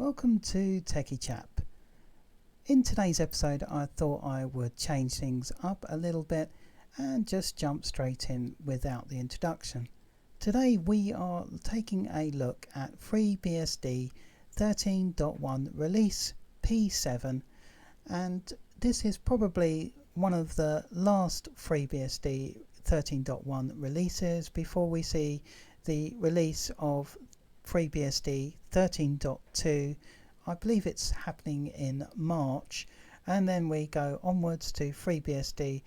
Welcome to Techiechap. In today's episode I thought I would change things up a little bit and just jump straight in without the introduction. Today we are taking a look at FreeBSD 13.1 release P7, and this is probably one of the last FreeBSD 13.1 releases before we see the release of FreeBSD 13.2. I believe it's happening in March, and then we go onwards to FreeBSD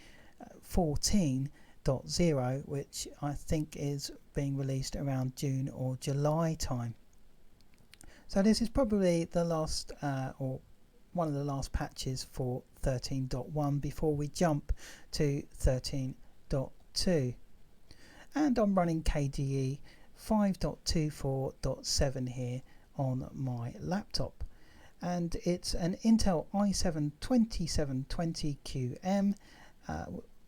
14.0, which I think is being released around June or July time. So this is probably the last or one of the last patches for 13.1 before we jump to 13.2. And I'm running KDE 5.24.7 here on my laptop, and it's an Intel i7 2720QM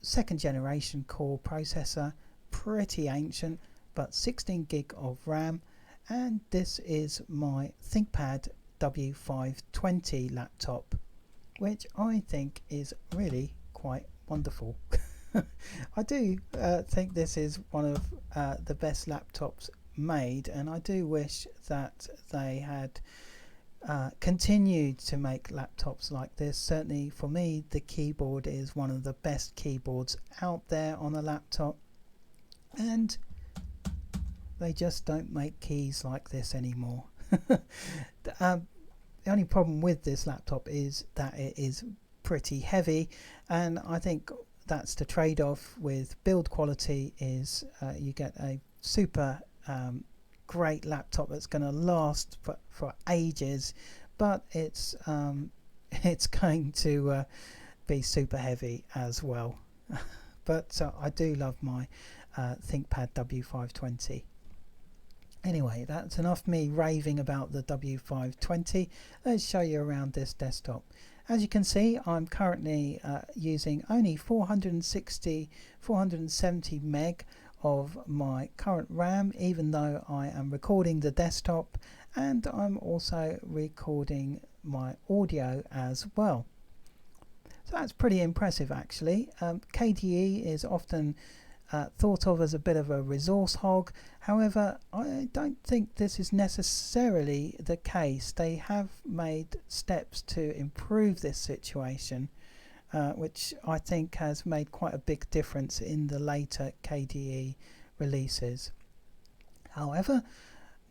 second generation core processor, pretty ancient, but 16 gig of RAM, and this is my ThinkPad W520 laptop, which I think is really quite wonderful. I do think this is one of the best laptops made, and I do wish that they had continued to make laptops like this. Certainly for me, the keyboard is one of the best keyboards out there on a laptop, and they just don't make keys like this anymore. The only problem with this laptop is that it is pretty heavy, and I think that's the trade-off with build quality. Is you get a super great laptop that's going to last for ages, but it's going to be super heavy as well. But I do love my ThinkPad W520. Anyway, that's enough me raving about the W520. Let's show you around this desktop. As you can see, I'm currently using only 470 meg of my current RAM, even though I am recording the desktop, and I'm also recording my audio as well. So that's pretty impressive actually. KDE is often thought of as a bit of a resource hog. However, I don't think this is necessarily the case. They have made steps to improve this situation, which I think has made quite a big difference in the later KDE releases. However,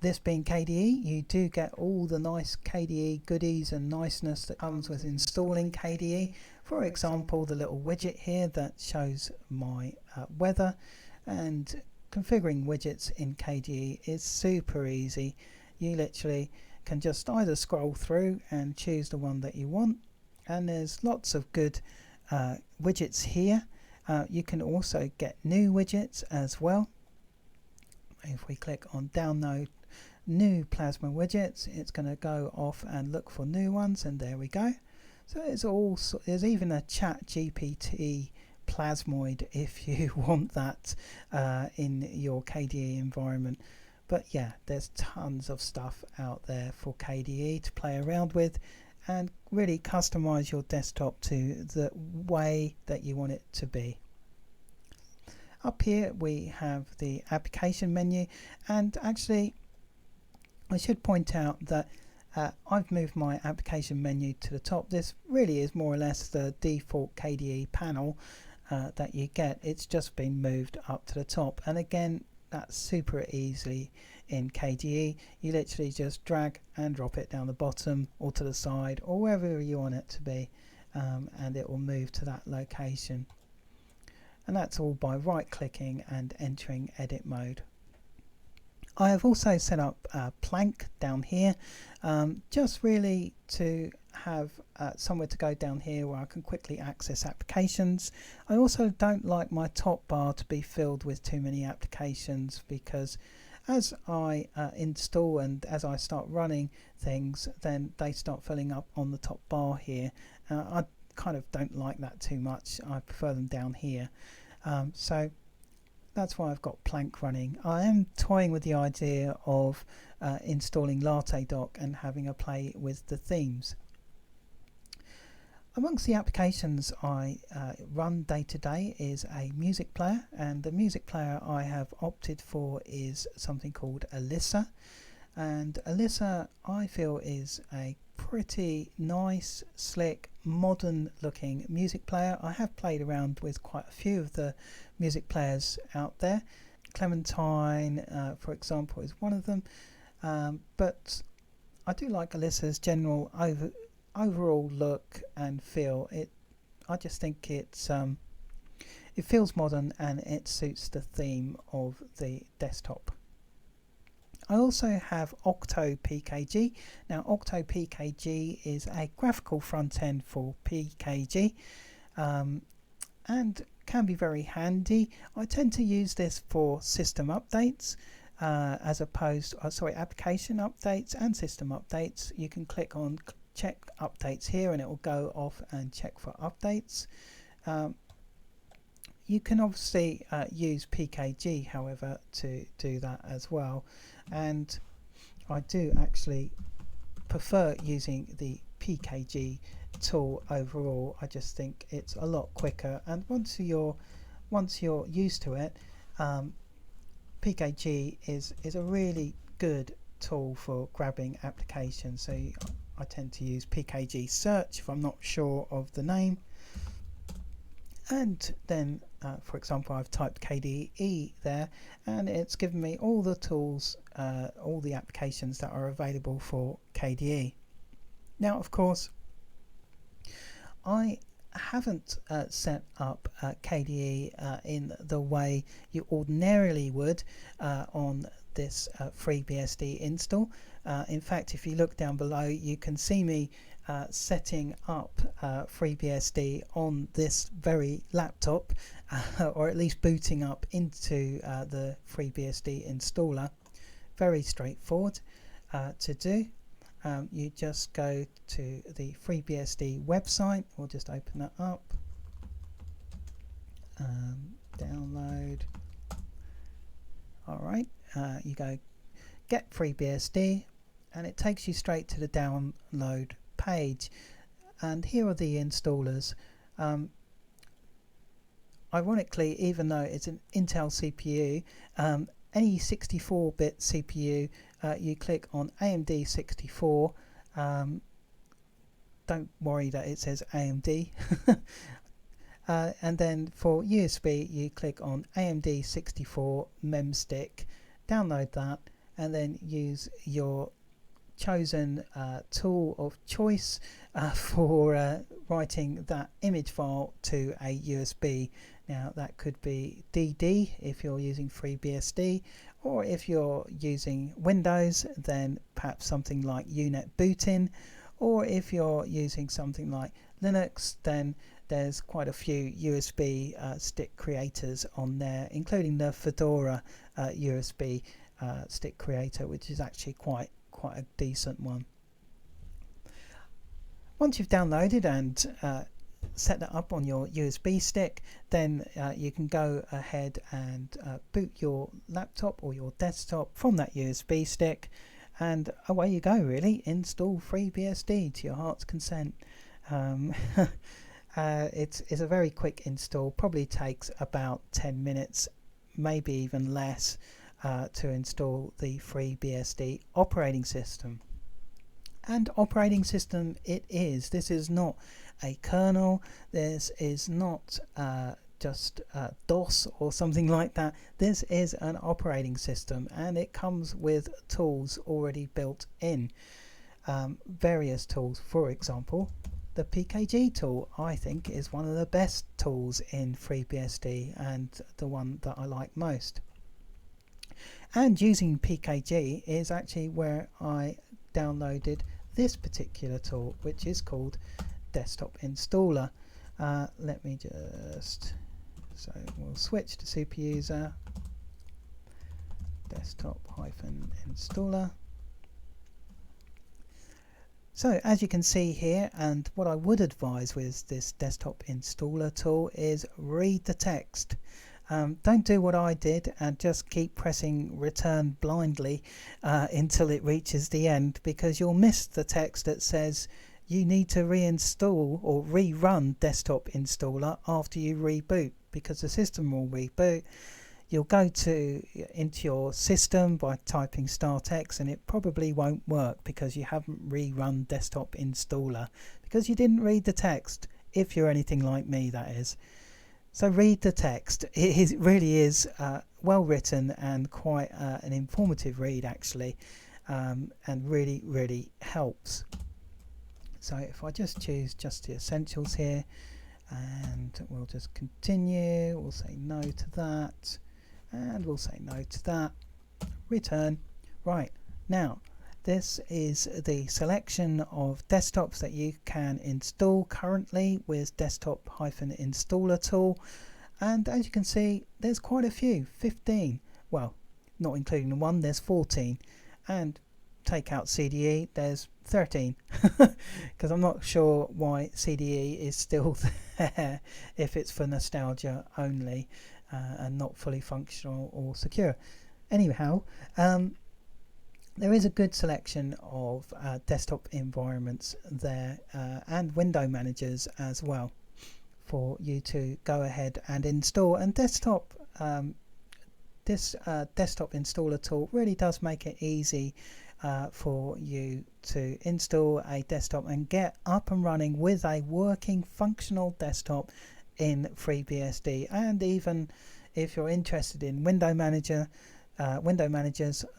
this being KDE, you do get all the nice KDE goodies and niceness that comes with installing KDE. For example, the little widget here that shows my weather, and configuring widgets in KDE is super easy. You literally can just either scroll through and choose the one that you want, and there's lots of good widgets here. You can also get new widgets as well. If we click on download new Plasma widgets, it's going to go off and look for new ones, and there we go. So there's even a Chat GPT Plasmoid if you want that in your KDE environment. But yeah, there's tons of stuff out there for KDE to play around with and really customize your desktop to the way that you want it to be. Up here we have the application menu, and actually I should point out that I've moved my application menu to the top. This really is more or less the default KDE panel that you get. It's just been moved up to the top, and again, that's super easily in KDE. You literally just drag and drop it down the bottom or to the side or wherever you want it to be, and it will move to that location. And that's all by right clicking and entering edit mode. I have also set up a plank down here, just really to have somewhere to go down here where I can quickly access applications. I also don't like my top bar to be filled with too many applications, because as I install and as I start running things, then they start filling up on the top bar here. I kind of don't like that too much. I prefer them down here. So that's why I've got Plank running. I am toying with the idea of installing LaTeDoc and having a play with the themes. Amongst the applications I run day to day is a music player, and the music player I have opted for is something called Alyssa. And Alyssa, I feel, is a pretty nice, slick, modern looking music player. I have played around with quite a few of the music players out there. Clementine, for example, is one of them, but I do like Alyssa's general overall look and feel. I just think it feels modern and it suits the theme of the desktop. I also have OctoPKG. Now OctoPKG is a graphical front end for PKG and can be very handy. I tend to use this for system updates as opposed application updates and system updates. You can click on check updates here and it will go off and check for updates. You can obviously use PKG, however, to do that as well, and I do actually prefer using the PKG tool overall. I just think it's a lot quicker, and once you're used to it, PKG is a really good tool for grabbing applications. So I tend to use PKG search if I'm not sure of the name, and then for example I've typed KDE there and it's given me all the tools, all the applications that are available for KDE. Now of course I haven't set up KDE in the way you ordinarily would on this FreeBSD install. In fact, if you look down below, you can see me setting up FreeBSD on this very laptop, or at least booting up into the FreeBSD installer. Very straightforward to do. You just go to the FreeBSD website. We'll just open that up. Download. Alright, you go get FreeBSD and it takes you straight to the download page, and here are the installers. Ironically, even though it's an Intel CPU, any 64-bit CPU, you click on AMD 64. Don't worry that it says AMD. And then for USB, you click on AMD 64 memstick, download that, and then use your chosen tool of choice for writing that image file to a USB. Now that could be DD if you're using FreeBSD, or if you're using Windows then perhaps something like UNetBootin, or if you're using something like Linux then there's quite a few USB stick creators on there, including the Fedora USB stick creator, which is actually quite a decent one. Once you've downloaded and set that up on your USB stick, then you can go ahead and boot your laptop or your desktop from that USB stick, and away you go. Really, install FreeBSD to your heart's consent. It's a very quick install, probably takes about 10 minutes, maybe even less, to install the FreeBSD operating system. And operating system it is. This is not a kernel, this is not just DOS or something like that. This is an operating system, and it comes with tools already built in. Various tools, for example the PKG tool I think is one of the best tools in FreeBSD and the one that I like most. And using PKG is actually where I downloaded this particular tool, which is called Desktop Installer. Let me just, so we'll switch to super user, desktop-installer. So as you can see here, and what I would advise with this desktop installer tool is read the text. Don't do what I did and just keep pressing return blindly until it reaches the end, because you'll miss the text that says you need to reinstall or rerun desktop installer after you reboot, because the system will reboot. You'll go into your system by typing start X, and it probably won't work because you haven't rerun desktop installer, because you didn't read the text, if you're anything like me, that is. So read the text. It really is well written and quite an informative read, actually, and really helps. So if I just choose just the essentials here, and we'll just continue, we'll say no to that, and we'll say no to that, return. Right, now this is the selection of desktops that you can install currently with desktop-installer tool, and as you can see, there's quite a few, 15, well, not including the one, there's 14, and take out CDE, there's 13, because I'm not sure why CDE is still there if it's for nostalgia only and not fully functional or secure. Anyhow, there is a good selection of desktop environments there and window managers as well for you to go ahead and install. And desktop desktop installer tool really does make it easy for you to install a desktop and get up and running with a working functional desktop in FreeBSD. And even if you're interested in window managers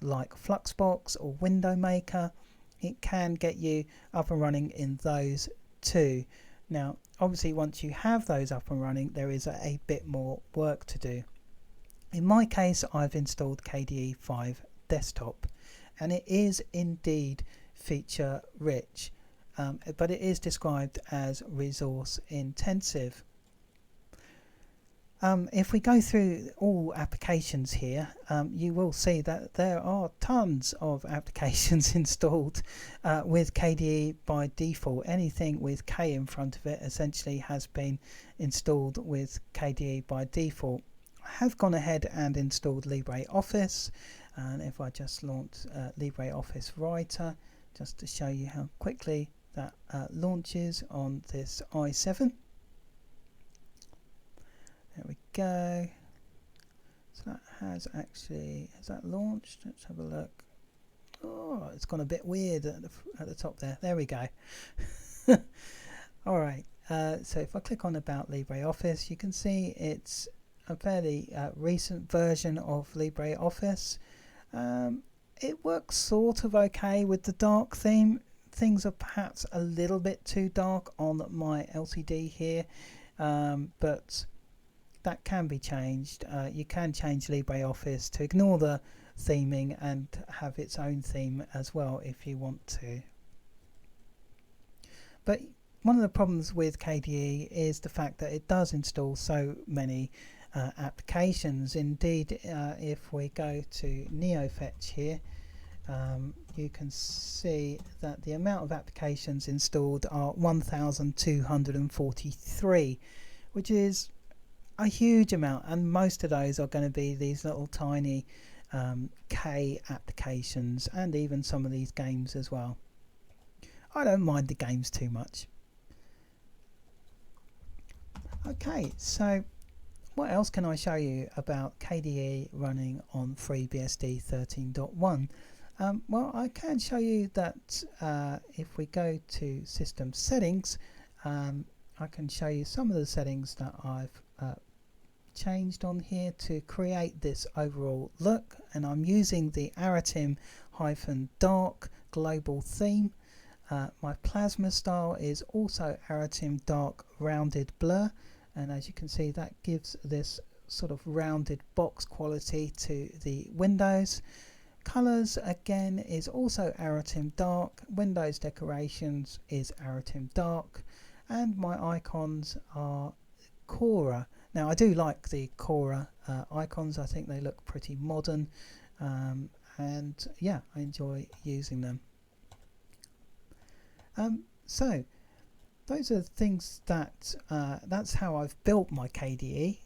like Fluxbox or Window Maker, it can get you up and running in those too. Now obviously once you have those up and running, there is a bit more work to do. In my case, I've installed KDE 5 Desktop, and it is indeed feature rich, but it is described as resource intensive. If we go through all applications here, you will see that there are tons of applications installed with KDE by default. Anything with K in front of it essentially has been installed with KDE by default. I have gone ahead and installed LibreOffice, and if I just launch LibreOffice Writer, just to show you how quickly that launches on this i7. There we go. So that has that launched? Let's have a look. Oh, it's gone a bit weird at the top there. There we go. Alright, so if I click on About LibreOffice, you can see it's a fairly recent version of LibreOffice. It works sort of okay with the dark theme. Things are perhaps a little bit too dark on my LCD here, but that can be changed. You can change LibreOffice to ignore the theming and have its own theme as well if you want to. But one of the problems with KDE is the fact that it does install so many applications. Indeed, if we go to NeoFetch here, you can see that the amount of applications installed are 1,243, which is a huge amount, and most of those are going to be these little tiny K applications, and even some of these games as well. I don't mind the games too much. Okay, so what else can I show you about KDE running on FreeBSD 13.1? Well, I can show you that if we go to System Settings, I can show you some of the settings that I've changed on here to create this overall look, and I'm using the Aratim-Dark global theme. My plasma style is also Aratim Dark Rounded Blur, and as you can see, that gives this sort of rounded box quality to the windows. Colors again is also Aratim Dark. Windows decorations is Aratim Dark, and my icons are Cora. Now I do like the Cora icons. I think they look pretty modern, and yeah, I enjoy using them. So those are things that that's how I've built my KDE.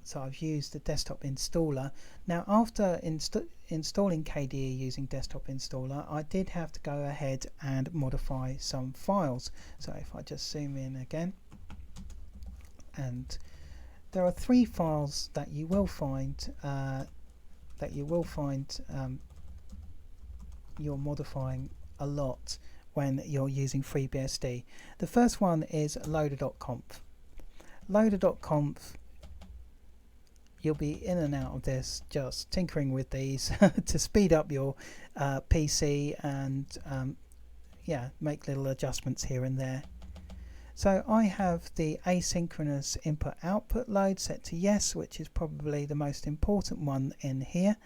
So I've used the desktop installer. Now after installing KDE using desktop installer, I did have to go ahead and modify some files. So if I just zoom in again, and there are 3 files that you will find you're modifying a lot when you're using FreeBSD. The first one is loader.conf. Loader.conf, you'll be in and out of this, just tinkering with these to speed up your PC and yeah, make little adjustments here and there. So I have the asynchronous input output load set to yes, which is probably the most important one in here.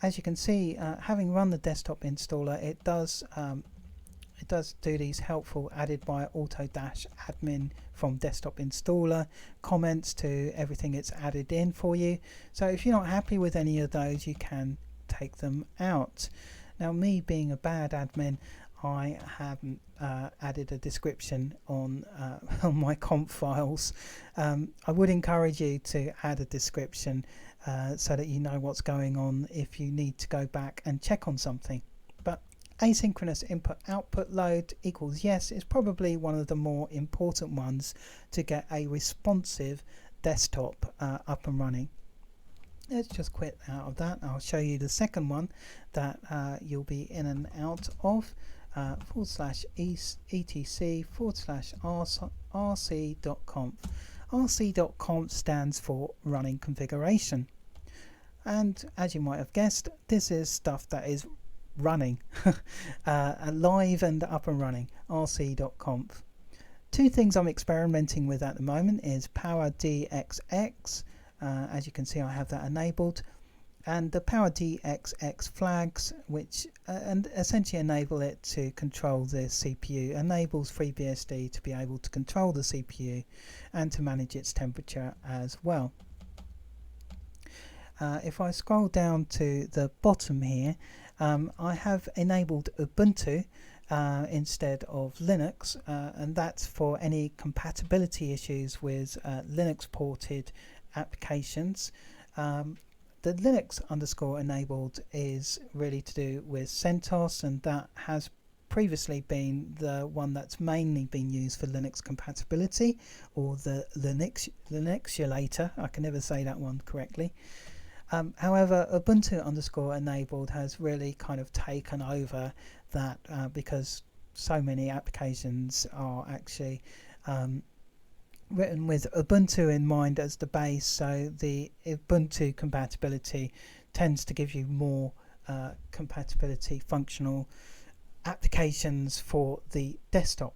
As you can see, having run the desktop installer, it does do these helpful added by auto-admin from desktop installer comments to everything it's added in for you. So if you're not happy with any of those, you can take them out. Now, me being a bad admin, I haven't added a description on my conf files. I would encourage you to add a description so that you know what's going on if you need to go back and check on something. But asynchronous input output load equals yes is probably one of the more important ones to get a responsive desktop up and running. Let's just quit out of that. I'll show you the second one that you'll be in and out of. /etc/rc.conf. rc.conf stands for running configuration, and as you might have guessed, this is stuff that is running live and up and running. rc.conf. 2 things I'm experimenting with at the moment is PowerDXX. As you can see, I have that enabled, and the PowerDXX flags, which and essentially enable it to control the CPU, enables FreeBSD to be able to control the CPU and to manage its temperature as well. If I scroll down to the bottom here, I have enabled Ubuntu instead of Linux, and that's for any compatibility issues with Linux ported applications. The Linux _enabled is really to do with CentOS, and that has previously been the one that's mainly been used for Linux compatibility, or the Linuxulator. I can never say that one correctly. However, Ubuntu _enabled has really kind of taken over that because so many applications are actually written with Ubuntu in mind as the base, so the Ubuntu compatibility tends to give you more compatibility functional applications for the desktop,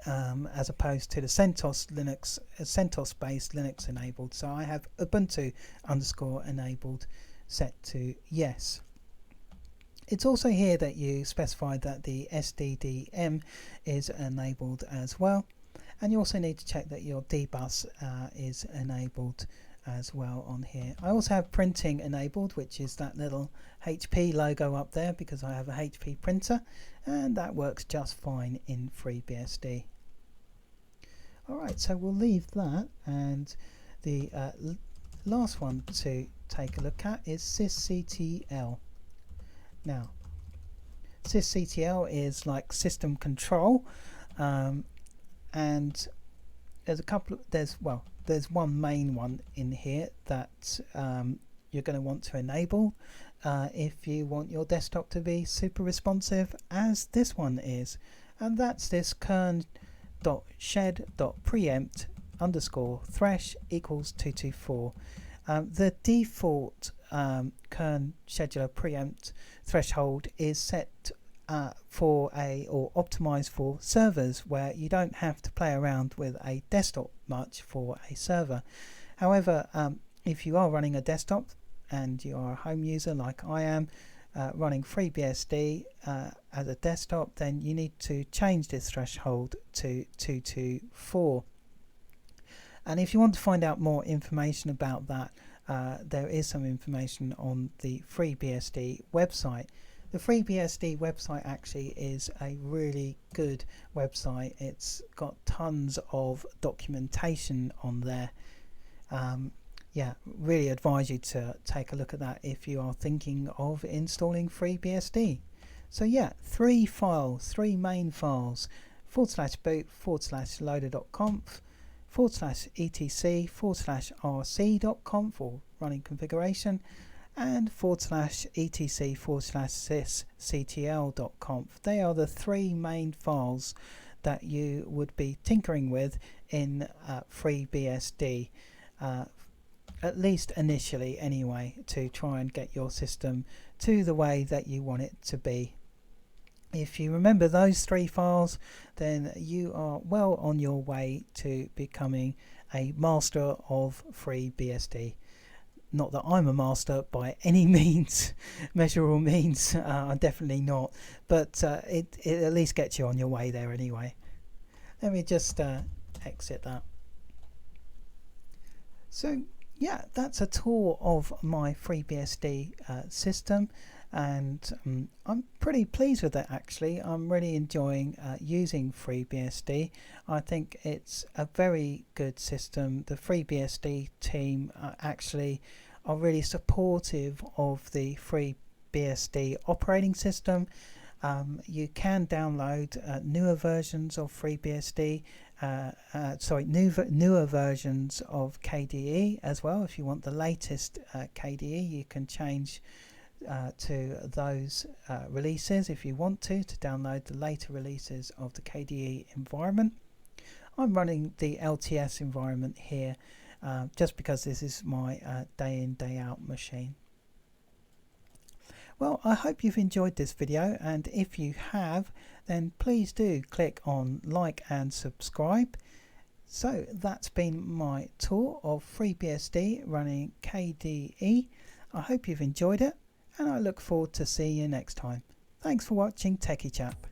as opposed to the CentOS based Linux enabled. So I have Ubuntu _enabled set to yes. It's also here that you specify that the SDDM is enabled as well. And you also need to check that your dbus is enabled as well on here. I also have printing enabled, which is that little HP logo up there because I have a HP printer, and that works just fine in FreeBSD. Alright, so we'll leave that, and the last one to take a look at is sysctl. Now, sysctl is like system control, and there's one main one in here that you're going to want to enable if you want your desktop to be super responsive, as this one is, and that's this kern.shed.preempt _thresh equals 224. The default kern scheduler preempt threshold is set for or optimized for servers where you don't have to play around with a desktop much for a server. However, if you are running a desktop and you are a home user like I am, running FreeBSD as a desktop, then you need to change this threshold to 224. And if you want to find out more information about that, there is some information on the FreeBSD website. The FreeBSD website actually is a really good website. It's got tons of documentation on there. Yeah, really advise you to take a look at that if you are thinking of installing FreeBSD. So yeah, three main files: /boot /loader.conf /etc/rc.conf for running configuration, and /etc/sysctl.conf. They are the three main files that you would be tinkering with in FreeBSD, at least initially anyway, to try and get your system to the way that you want it to be. If you remember those three files, then you are well on your way to becoming a master of FreeBSD. Not that I'm a master by any means, measurable means, I'm definitely not, but it at least gets you on your way there anyway. Let me just exit that. So yeah, that's a tour of my FreeBSD system, and I'm pretty pleased with it actually. I'm really enjoying using FreeBSD. I think it's a very good system. The FreeBSD team actually are really supportive of the FreeBSD operating system. You can download newer versions of FreeBSD, newer versions of KDE as well. If you want the latest KDE, you can change to those releases if you want to download the later releases of the KDE environment. I'm running the LTS environment here just because this is my day in day out machine. Well, I hope you've enjoyed this video, and if you have, then please do click on like and subscribe. So that's been my tour of FreeBSD running KDE. I hope you've enjoyed it, and I look forward to seeing you next time. Thanks for watching Techiechap.